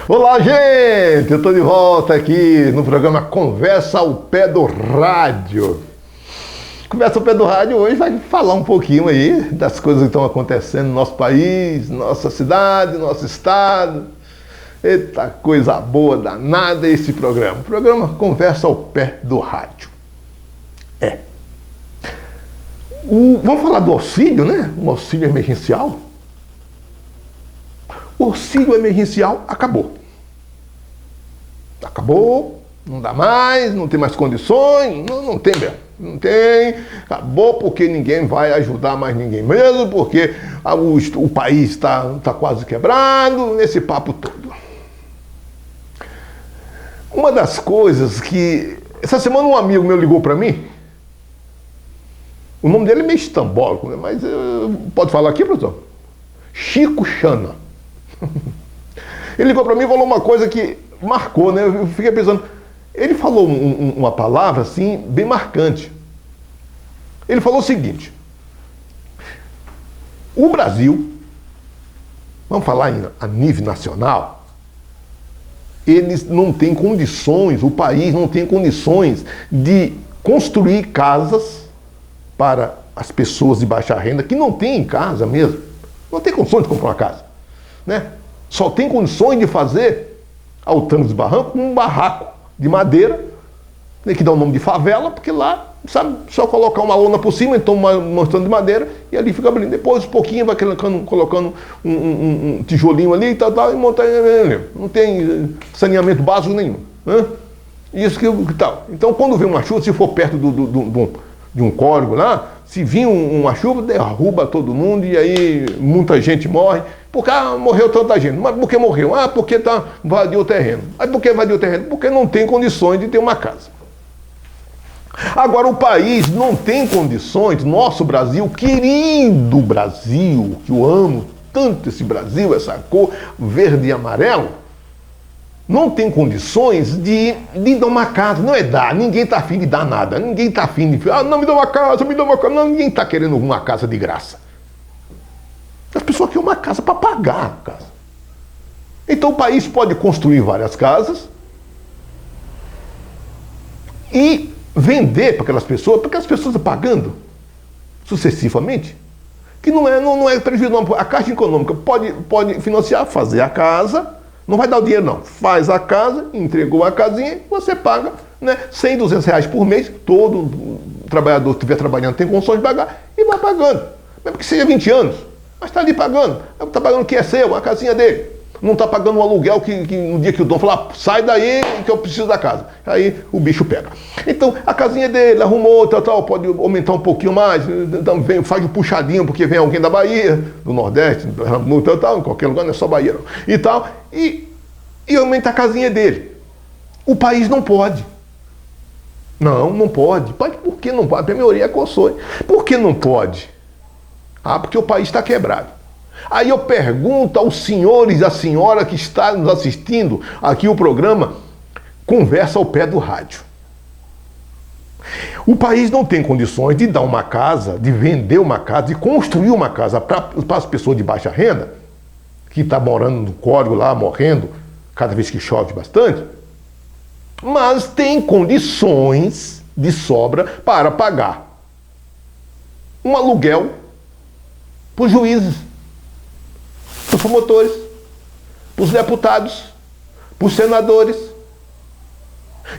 Olá, gente! Eu estou de volta aqui no programa Conversa ao Pé do Rádio. Conversa ao Pé do Rádio hoje vai falar um pouquinho aí das coisas que estão acontecendo no nosso país, nossa cidade, nosso estado. Eita, coisa boa, danada esse programa. O programa Conversa ao Pé do Rádio. Vamos falar do auxílio, né? O auxílio emergencial. O auxílio emergencial acabou. Acabou, não dá mais, não tem mais condições, não tem mesmo. Não tem, acabou porque ninguém vai ajudar mais ninguém mesmo, porque o país está quase quebrado, nesse papo todo. Uma das coisas que... Essa semana um amigo meu ligou para mim, o nome dele é meio estambólico, né? Mas pode falar aqui, professor? Chico Chana. Ele ligou para mim e falou uma coisa que marcou, né? Eu fiquei pensando. Ele falou uma palavra assim, bem marcante. Ele falou o seguinte: o Brasil, vamos falar a nível nacional, eles não têm condições, o país não tem condições de construir casas para as pessoas de baixa renda, que não têm em casa mesmo. Não tem condições de comprar uma casa, né? Só tem condições de fazer, ao tranco dos barrancos, um barraco de madeira, né, que dá o nome de favela, porque lá, sabe, só colocar uma lona por cima, então uma mostrando de madeira, e ali fica abrindo. Depois, um pouquinho, vai colocando um tijolinho ali e tal, e montando. Não tem saneamento básico nenhum, né? Isso que tal. Então, quando vem uma chuva, se for perto de um córrego lá, se vir uma chuva, derruba todo mundo e aí muita gente morre. Porque morreu tanta gente. Mas por que morreu? Porque invadiu o terreno. Aí por que invadiu o terreno? Porque não tem condições de ter uma casa. Agora o país não tem condições, nosso Brasil, querido Brasil, que eu amo tanto esse Brasil, essa cor verde e amarelo, não tem condições de dar uma casa. Não é dar, ninguém está afim de dar nada. Ninguém está afim de... não, me dá uma casa, me dá uma casa. Não, ninguém está querendo uma casa de graça. As pessoas querem uma casa para pagar a casa. Então o país pode construir várias casas e vender para aquelas pessoas, porque as pessoas estão pagando sucessivamente, que não é prejuízo, não. A Caixa Econômica pode financiar, fazer a casa. Não vai dar o dinheiro, não. Faz a casa, entregou a casinha, você paga, né, 100, 200 reais por mês. Todo trabalhador que estiver trabalhando tem condições de pagar e vai pagando. Mesmo que seja 20 anos, mas está ali pagando. Está pagando o que é seu, a casinha dele. Não está pagando um aluguel que no dia que o dono falar, sai daí que eu preciso da casa. Aí o bicho pega. Então, a casinha dele arrumou, tal, pode aumentar um pouquinho mais, então, faz um puxadinho, porque vem alguém da Bahia, do Nordeste, tal, em qualquer lugar, não é só Bahia, não. E tal, e aumenta a casinha dele. O país não pode. Não pode. Pode, por que não pode? A minha orelha coçou. Por que não pode? Porque o país está quebrado. Aí eu pergunto aos senhores e à senhora que está nos assistindo aqui o programa Conversa ao Pé do Rádio. O país não tem condições de dar uma casa, de vender uma casa, de construir uma casa para as pessoas de baixa renda, que estão morando no córrego lá, morrendo, cada vez que chove bastante, mas tem condições de sobra para pagar um aluguel para os juízes, para os promotores, para os deputados, para os senadores.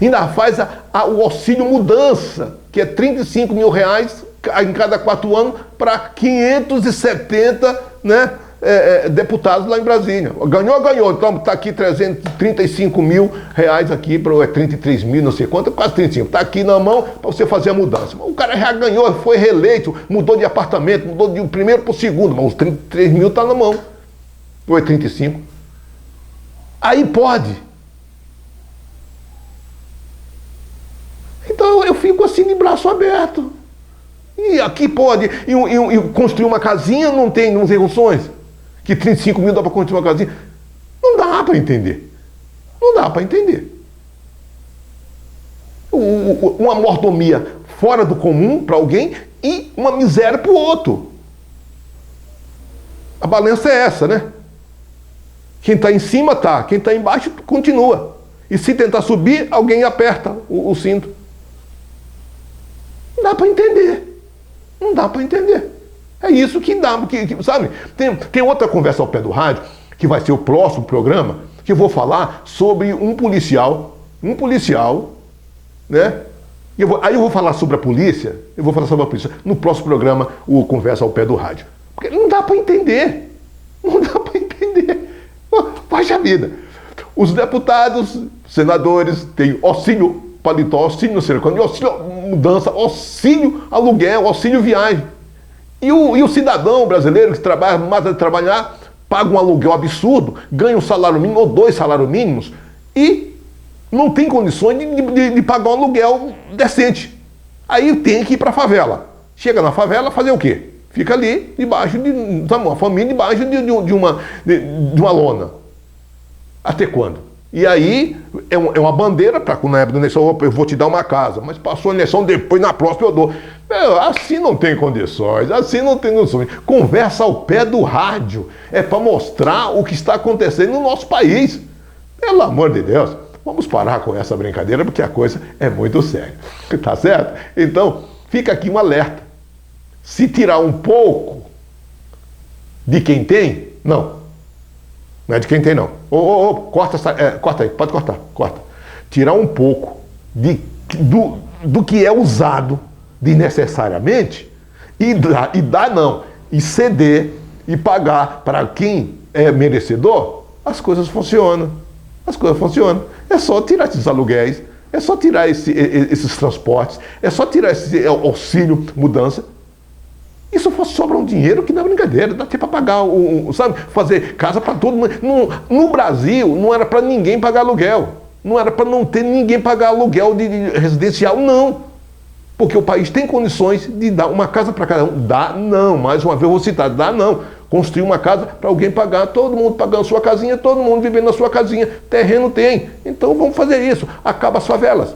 Ainda faz o auxílio mudança, que é 35 mil reais em cada 4 anos para 570, né, deputados lá em Brasília. Ganhou. Então está aqui 335 mil reais aqui, 33 mil, não sei quanto, quase 35. Está aqui na mão para você fazer a mudança. O cara já ganhou, foi reeleito, mudou de apartamento, mudou de primeiro para o segundo, mas os 33 mil está na mão. Ou é 35? Aí pode. Então eu fico assim de braço aberto. E aqui pode. E construir uma casinha não tem condições. Que 35 mil dá para construir uma casinha. Não dá para entender. Não dá para entender. Uma mordomia fora do comum para alguém e uma miséria para o outro. A balança é essa, né? Quem está em cima está, quem está embaixo continua. E se tentar subir, alguém aperta o cinto. Não dá para entender. Não dá para entender. É isso que dá, sabe? Tem outra conversa ao pé do rádio, que vai ser o próximo programa, que eu vou falar sobre um policial, né? Aí eu vou falar sobre a polícia, no próximo programa, o Conversa ao Pé do Rádio. Porque não dá para entender. Não dá para entender. Baixa vida. Os deputados, senadores, têm auxílio paletó, auxílio cercano, auxílio mudança, auxílio aluguel, auxílio viagem. E o cidadão brasileiro que trabalha, mata de trabalhar, paga um aluguel absurdo, ganha um salário mínimo ou 2 salários mínimos e não tem condições de pagar um aluguel decente. Aí tem que ir para a favela. Chega na favela, fazer o quê? Fica ali, debaixo de uma família, debaixo de uma lona. Até quando? E aí é uma bandeira para na época da eleição, eu vou te dar uma casa, mas passou a eleição, depois na próxima eu dou. Assim não tem condições, assim não tem condições. Conversa ao pé do rádio. É para mostrar o que está acontecendo no nosso país. Pelo amor de Deus, vamos parar com essa brincadeira, porque a coisa é muito séria. Tá certo? Então, fica aqui um alerta. Se tirar um pouco de quem tem, não é de quem tem, não. Corta aí, pode cortar, corta. Tirar um pouco do que é usado desnecessariamente e ceder e pagar para quem é merecedor, as coisas funcionam. As coisas funcionam. É só tirar esses aluguéis, é só tirar esses transportes, é só tirar esse auxílio mudança. Isso sobra um dinheiro que não é brincadeira, dá tempo para pagar, sabe, fazer casa para todo mundo. No Brasil, não era para ninguém pagar aluguel. Não era para não ter ninguém pagar aluguel de residencial, não. Porque o país tem condições de dar uma casa para cada um. Dá não, mais uma vez eu vou citar, dá não. Construir uma casa para alguém pagar, todo mundo pagando sua casinha, todo mundo vivendo na sua casinha. Terreno tem. Então vamos fazer isso. Acaba as favelas.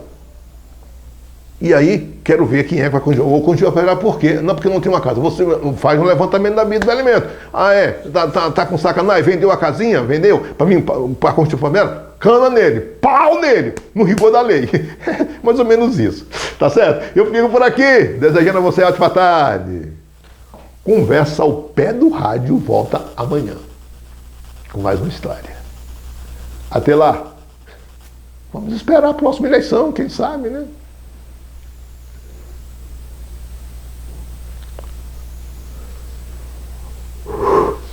E aí, quero ver quem é que vai continuar. Ou continuar a favelar por quê? Não, porque não tem uma casa. Você faz um levantamento da vida do alimento. Ah, é? Tá com sacanagem? Vendeu a casinha? Vendeu? Para mim, para construir favela? Cana nele, pau nele, no rigor da lei. Mais ou menos isso. Tá certo? Eu fico por aqui, desejando a você ótima tarde. Conversa ao pé do rádio volta amanhã com mais uma história. Até lá. Vamos esperar a próxima eleição, quem sabe, né?